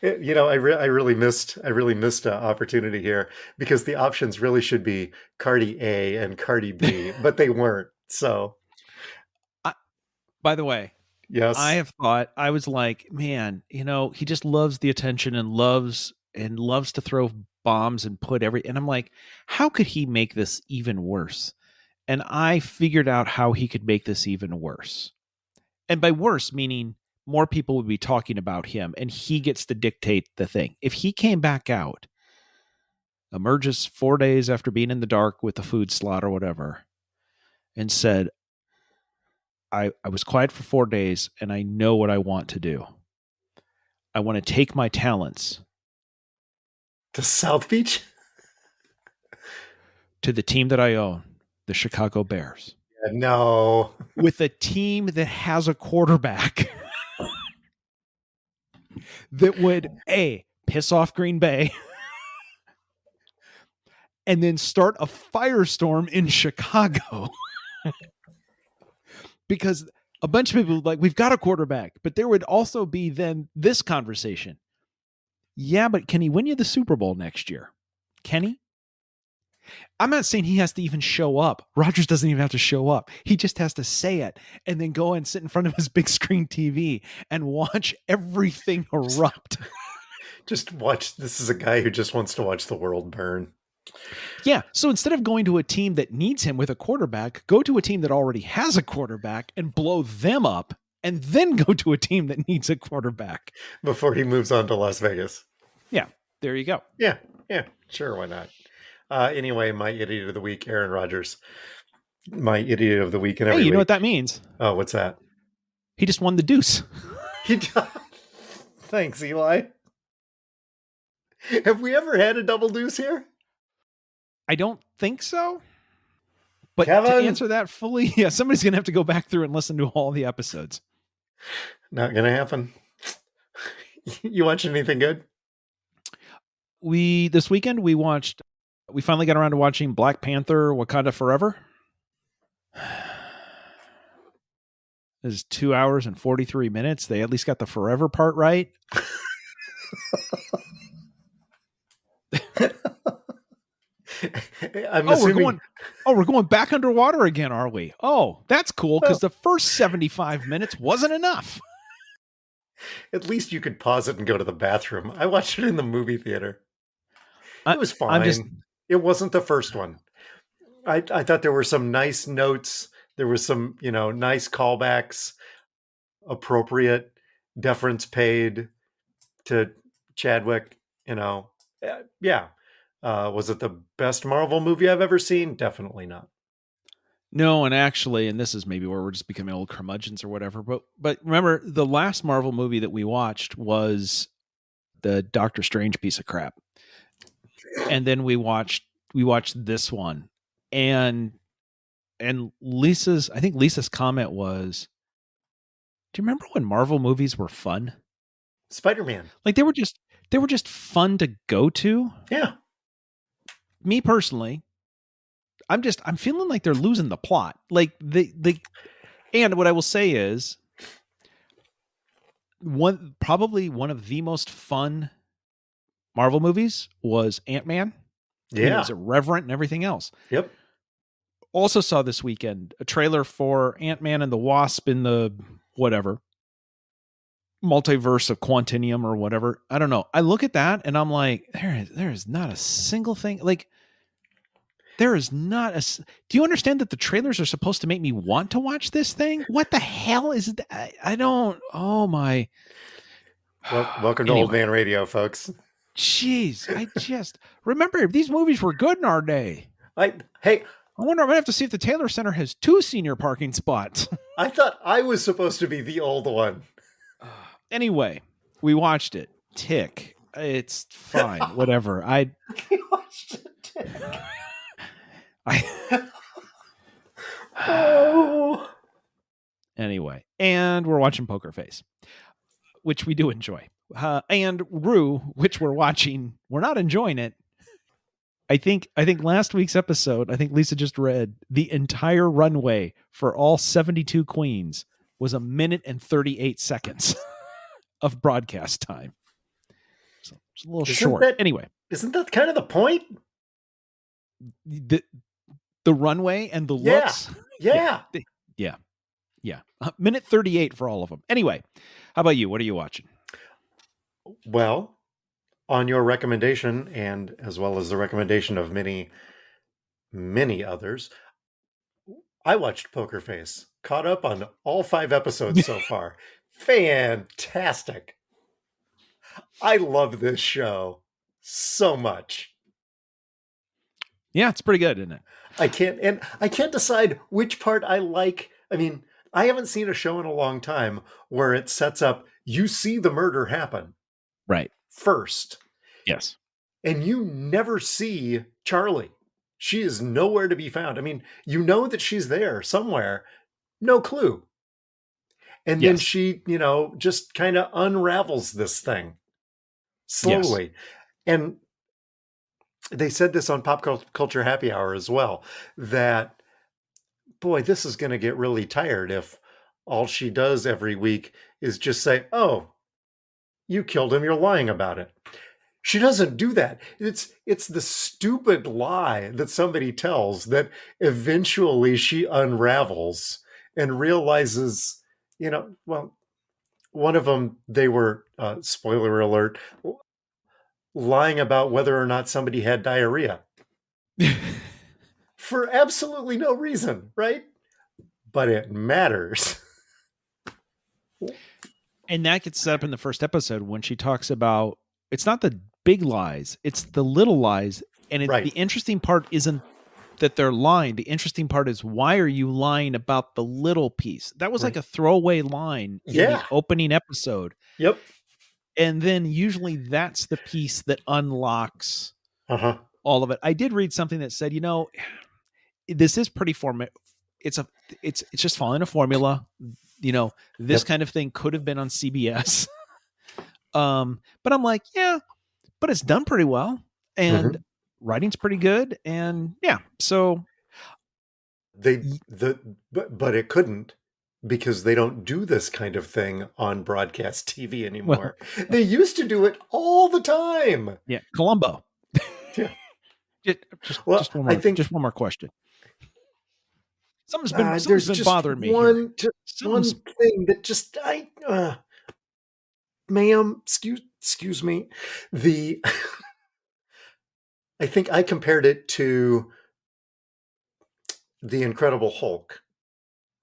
You know, I really missed opportunity here, because the options really should be Cardi A and Cardi B, but they weren't. So, by the way, yes, I was like, man, you know, he just loves the attention and loves to throw bombs and and I'm like, how could he make this even worse? And I figured out how he could make this even worse. And by worse, meaning more people would be talking about him and he gets to dictate the thing. If he came back out, emerges 4 days after being in the dark with the food slot or whatever, and said, I was quiet for 4 days and I know what I want to do. I want to take my talents to South Beach, to the team that I own, the Chicago Bears. No. With a team that has a quarterback that would, A, piss off Green Bay and then start a firestorm in Chicago. Because a bunch of people like, we've got a quarterback, but there would also be then this conversation. Yeah, but can he win you the Super Bowl next year? Can he? I'm not saying he has to even show up. Rodgers doesn't even have to show up. He just has to say it and then go and sit in front of his big screen TV and watch everything erupt. Just watch. This is a guy who just wants to watch the world burn. Yeah. So instead of going to a team that needs him with a quarterback, go to a team that already has a quarterback and blow them up, and then go to a team that needs a quarterback. Before he moves on to Las Vegas. Yeah. There you go. Yeah. Sure. Why not? Anyway, my idiot of the week, Aaron Rodgers. My idiot of the week and every Hey, you week. know what that means? Oh, what's that? He just won the deuce. Thanks, Eli. Have we ever had a double deuce here? I don't think so. But Kevin? To answer that fully, yeah, somebody's going to have to go back through and listen to all the episodes. Not going to happen. You watch anything good? This weekend we finally got around to watching Black Panther: Wakanda Forever. This is 2 hours and 43 minutes. They at least got the forever part right. I'm assuming... Oh, we're going back underwater again, are we? Oh, that's cool because Well, the first 75 minutes wasn't enough. at least you could pause it and go to the bathroom. I watched it in the movie theater. It was I'm just, fine. It wasn't the first one. I thought there were some nice notes. There was some, nice callbacks, appropriate deference paid to Chadwick. Yeah. Was it the best Marvel movie I've ever seen? Definitely not. no, and actually, and this is maybe where we're just becoming old curmudgeons or whatever, but remember, the last Marvel movie that we watched was the Doctor Strange piece of crap. And then we watched this one. And I think Lisa's comment was, do you remember when Marvel movies were fun? Spider-Man. Like they were just fun to go to. Yeah. Me personally, I'm feeling like they're losing the plot. Like and what I will say is probably one of the most fun Marvel movies was Ant-Man. I mean, it Yeah. was irreverent and everything else. Yep. Also saw this weekend a trailer for Ant-Man and the Wasp in the whatever multiverse of Quantinium or whatever. I don't know. I look at that and I'm like, there is not a single thing. Like there is not a. Do you understand that the trailers are supposed to make me want to watch this thing? What the hell is that? I don't. Oh my. Well, welcome to Old Man Radio, folks. Jeez, I just remember these movies were good in our day. Hey, I wonder. I'm gonna have to see if the Taylor Center has 2 senior parking spots. I thought I was supposed to be the old one. Anyway, we watched it. Tick. It's fine. Whatever. We watched it. Tick. Oh. Anyway, and we're watching Poker Face, which we do enjoy. And Rue, which we're watching, we're not enjoying it. I think last week's episode, I think Lisa just read the entire runway for all 72 queens was 1 minute and 38 seconds of broadcast time. So it's a little short. Anyway, isn't that kind of the point? The runway and the looks. Yeah. Yeah. 1 minute 38 for all of them. Anyway, how about you? What are you watching? Well, on your recommendation, and as well as the recommendation of many, many others, I watched Poker Face. Caught up on all 5 episodes so far. Fantastic. I love this show so much. Yeah, it's pretty good, isn't it? I can't decide which part I like. I mean, I haven't seen a show in a long time where it sets up, you see the murder happen. Right. First. Yes. And you never see Charlie. She is nowhere to be found. I mean, you know that she's there somewhere. No clue. And then she, just kind of unravels this thing slowly. Yes. And they said this on Pop Culture Happy Hour as well, that, boy, this is going to get really tired if all she does every week is just say, oh, you killed him, you're lying about it. She doesn't do that. It's the stupid lie that somebody tells that eventually she unravels and realizes, well, one of them, they were, spoiler alert, lying about whether or not somebody had diarrhea. For absolutely no reason, right? But it matters. And that gets set up in the first episode when she talks about, it's not the big lies, it's the little lies. And the interesting part isn't that they're lying. The interesting part is, why are you lying about the little piece? That was like a throwaway line in the opening episode. Yep. And then usually that's the piece that unlocks all of it. I did read something that said, this is pretty it's just following a formula. This kind of thing could have been on CBS. But I'm like, yeah, but it's done pretty well, and writing's pretty good, and so but it couldn't, because they don't do this kind of thing on broadcast TV anymore. Well, they used to do it all the time. Yeah, Columbo. Yeah. Just one more question. Something's There's been just bothering me here. one Something's thing that just ma'am, excuse me. The I think I compared it to the Incredible Hulk,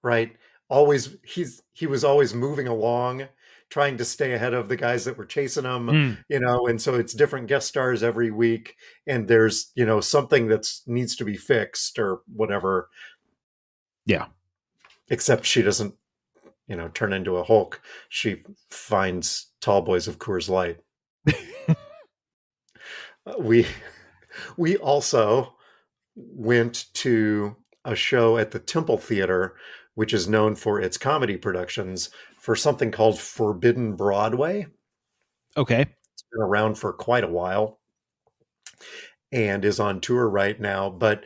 right? Always he was always moving along, trying to stay ahead of the guys that were chasing him, mm, and so it's different guest stars every week, and there's, something that's needs to be fixed or whatever, yeah. except she doesn't, turn into a Hulk. She finds tall boys of Coors Light. We we also went to a show at the Temple Theater, which is known for its comedy productions, for something called Forbidden Broadway. Okay. It's been around for quite a while and is on tour right now. But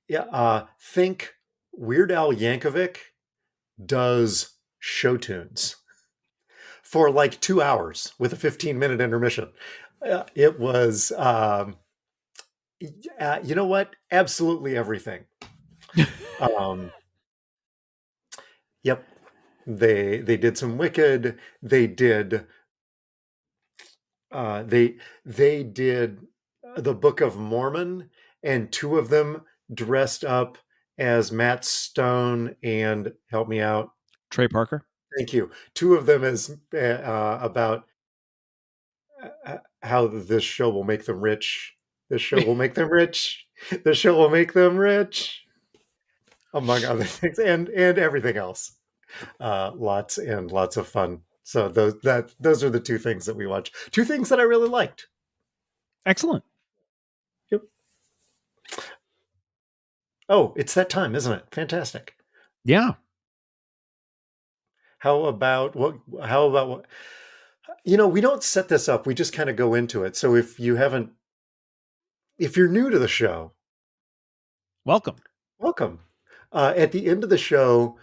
yeah, think Weird Al Yankovic does show tunes for like 2 hours with a 15-minute intermission. It was, you know what? Absolutely everything. Um, yep. They did some Wicked. They did the Book of Mormon, and two of them dressed up as Matt Stone and, help me out. Trey Parker. Thank you. Two of them as about how this show will make them rich. This show will make them rich. This show will make them rich, among other things, and everything else. Lots and lots of fun. So those are the two things that we watched. Two things that I really liked. Excellent. Yep. Oh, it's that time, isn't it? Fantastic. Yeah. How about what? How about what? We don't set this up. We just kind of go into it. So if you're new to the show, Welcome. welcome. At the end of the show,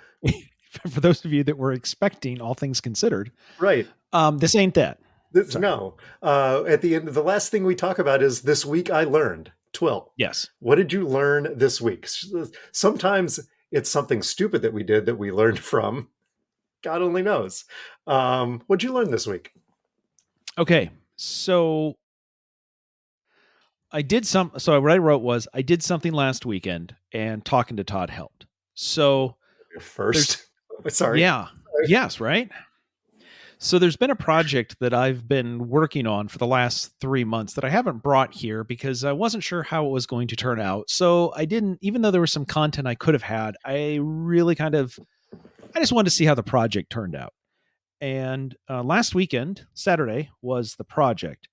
For those of you that were expecting All Things Considered, right? this ain't that. No. At the end, the last thing we talk about is this week I learned. Twill. Yes. What did you learn this week? Sometimes it's something stupid that we did that we learned from. God only knows. What'd you learn this week? Okay. So what I wrote was I did something last weekend and talking to Todd helped. So First, sorry. Yeah. Sorry. Yes. Right. So there's been a project that I've been working on for the last 3 months that I haven't brought here because I wasn't sure how it was going to turn out. So I didn't, even though there was some content I could have had, I just wanted to see how the project turned out. And last weekend, Saturday, was the project.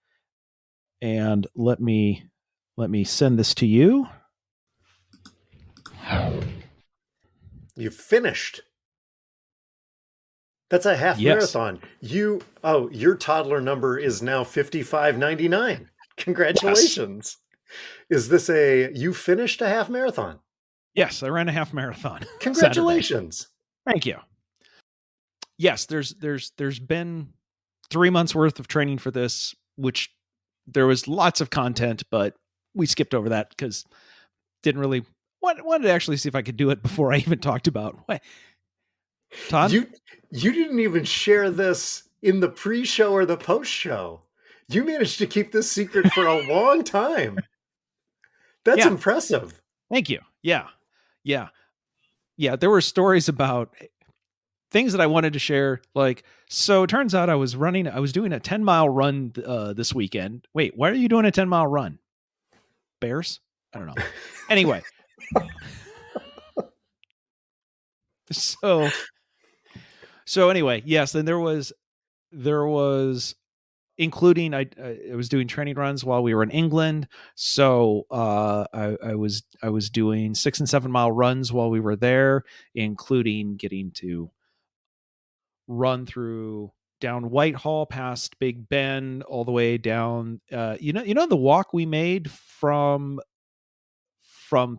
And let me send this to you. You finished. That's a half marathon. Your toddler number is now 55.99. Congratulations. Yes. Is this you finished a half marathon? Yes, I ran a half marathon. Congratulations. Thank you. Yes, there's been 3 months worth of training for this, which there was lots of content, but we skipped over that because didn't really wanted to actually see if I could do it before I even talked about what. Todd? You didn't even share this in the pre-show or the post-show. You managed to keep this secret for a long time. That's impressive. Thank you. Yeah. There were stories about things that I wanted to share. Like, so it turns out I was doing a 10-mile run this weekend. Wait, why are you doing a 10-mile run? Bears? I don't know. Anyway. So anyway, yes, then there was including I was doing training runs while we were in England. So I was doing 6 and 7 mile runs while we were there, including getting to run through down Whitehall past Big Ben all the way down. You know the walk we made from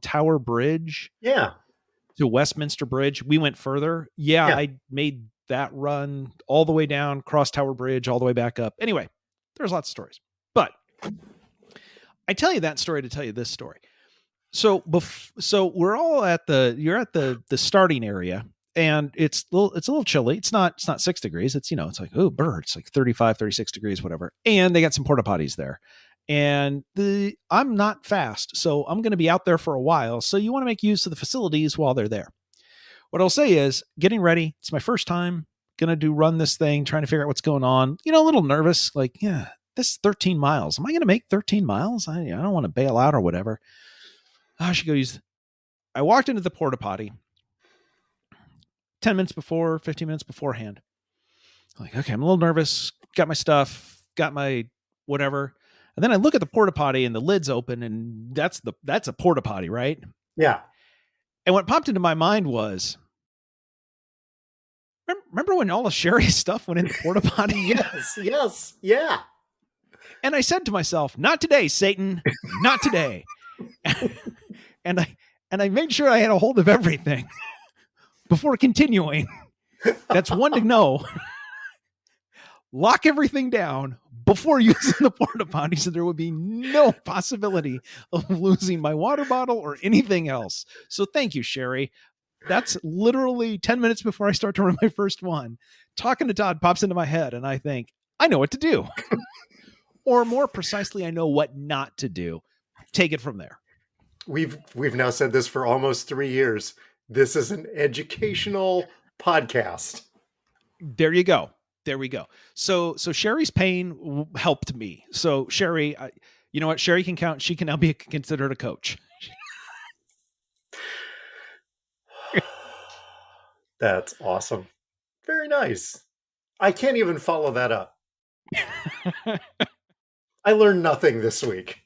Tower Bridge, to Westminster Bridge. We went further. Yeah. I made that run all the way down, cross Tower Bridge, all the way back up. Anyway, there's lots of stories, but I tell you that story to tell you this story. So we're all you're at the starting area, and it's a little chilly. It's not 6 degrees. It's like, oh, bird. It's like 35, 36 degrees, whatever. And they got some porta potties there. And I'm not fast, so I'm going to be out there for a while. So you want to make use of the facilities while they're there. What I'll say is getting ready. It's my first time going to run this thing, trying to figure out what's going on. A little nervous, like, yeah, this is 13 miles. Am I going to make 13 miles? I don't want to bail out or whatever. I should go use. I walked into the porta potty 10 minutes before, 15 minutes beforehand. I'm like, okay, I'm a little nervous. Got my stuff, got my whatever. And then I look at the porta potty and the lid's open, and that's a porta potty, right? Yeah. And what popped into my mind was, remember when all the Sherry stuff went in the porta potty? Yes, yeah. And I said to myself, not today, Satan, not today. and I made sure I had a hold of everything before continuing. That's one to know. Lock everything down before using the porta potty, so there would be no possibility of losing my water bottle or anything else. So thank you, Sherry. That's literally 10 minutes before I start to run my first one. Talking to Todd pops into my head, and I think, I know what to do. Or more precisely, I know what not to do. Take it from there. We've now said this for almost 3 years. This is an educational podcast. There you go. There we go. So Sherry's pain helped me. So Sherry, you know what? Sherry can count. She can now be considered a coach. That's awesome. Very nice. I can't even follow that up. I learned nothing this week.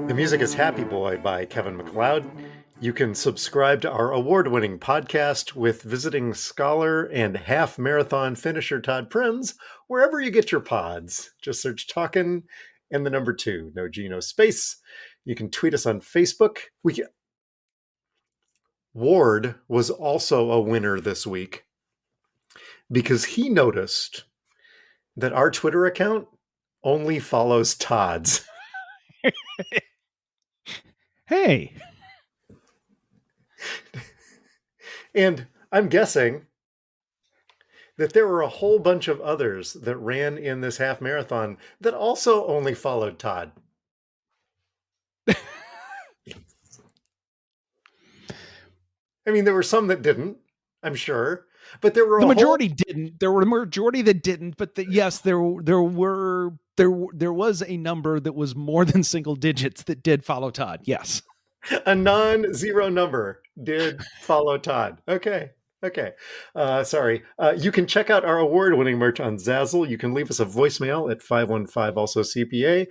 The music is Happy Boy by Kevin MacLeod. You can subscribe to our award-winning podcast with visiting scholar and half-marathon finisher Todd Prinz wherever you get your pods. Just search Talkin' and the number 2, no G, no space. You can tweet us on Facebook. Ward was also a winner this week because he noticed that our Twitter account only follows Todd's. Hey. And I'm guessing that there were a whole bunch of others that ran in this half marathon that also only followed Todd. I mean, there were some that didn't, I'm sure, but there were the majority didn't. There were a majority that didn't, but yes, there was a number that was more than single digits that did follow Todd. Yes. A non-zero number did follow Todd. Okay. Sorry. You can check out our award-winning merch on Zazzle. You can leave us a voicemail at 515 also CPA.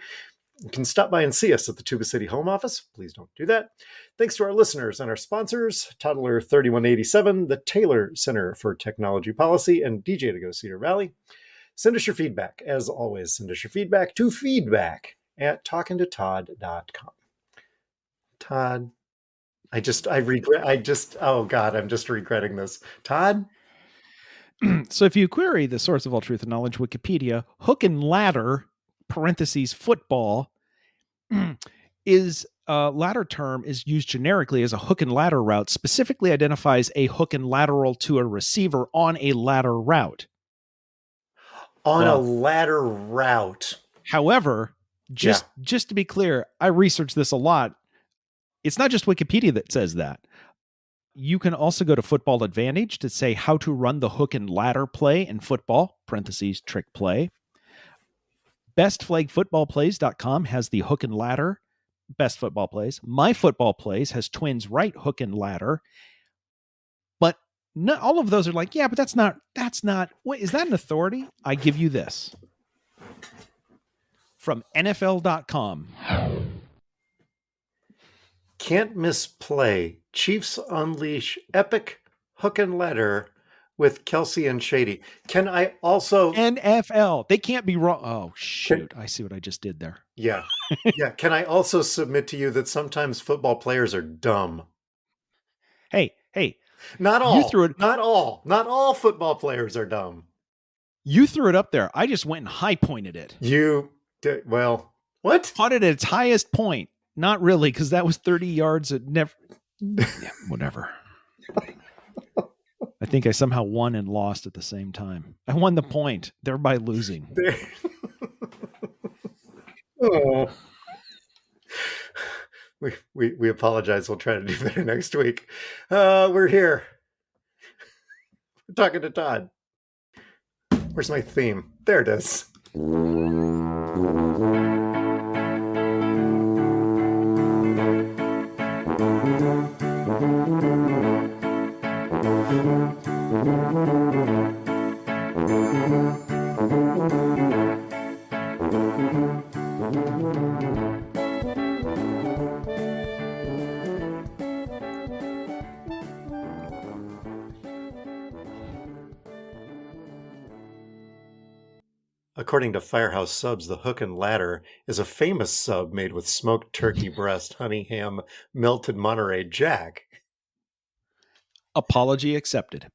You can stop by and see us at the Tuba City home office. Please don't do that. Thanks to our listeners and our sponsors, Toddler 3187, the Taylor Center for Technology Policy, and DJ to Go Cedar Valley. Send us your feedback. As always, send us your feedback to feedback@talkingtotodd.com. Todd, I'm just regretting this. Todd? So if you query the source of all truth and knowledge, Wikipedia, hook and ladder, parentheses, football, is ladder term is used generically as a hook and ladder route, specifically identifies a hook and lateral to a receiver on a ladder route. A ladder route. However, just to be clear, I researched this a lot. It's not just Wikipedia that says that. You can also go to Football Advantage to say how to run the hook and ladder play in football, parentheses, trick play. BestFlagFootballPlays.com has the hook and ladder, best football plays. My Football Plays has twins right hook and ladder. But not all of those are like, yeah, but that's not, wait, is that an authority? I give you this. From NFL.com. Can't misplay. Chiefs unleash epic hook and ladder with Kelsey and Shady. Can I also NFL? They can't be wrong. Oh shoot! I see what I just did there. Yeah. Yeah. Can I also submit to you that sometimes football players are dumb? Hey, Not you all. threw it. Not all. Not all football players are dumb. You threw it up there. I just went and high pointed it. You did well. What? Caught it at its highest point. Not really, because that was 30 yards. At never. Yeah, whatever. I think I somehow won and lost at the same time. I won the point, thereby losing. Oh. We apologize. We'll try to do better next week. We're here. We're talking to Todd. Where's my theme? There it is. According to Firehouse Subs, the Hook and Ladder is a famous sub made with smoked turkey breast, honey ham, melted Monterey Jack. Apology accepted.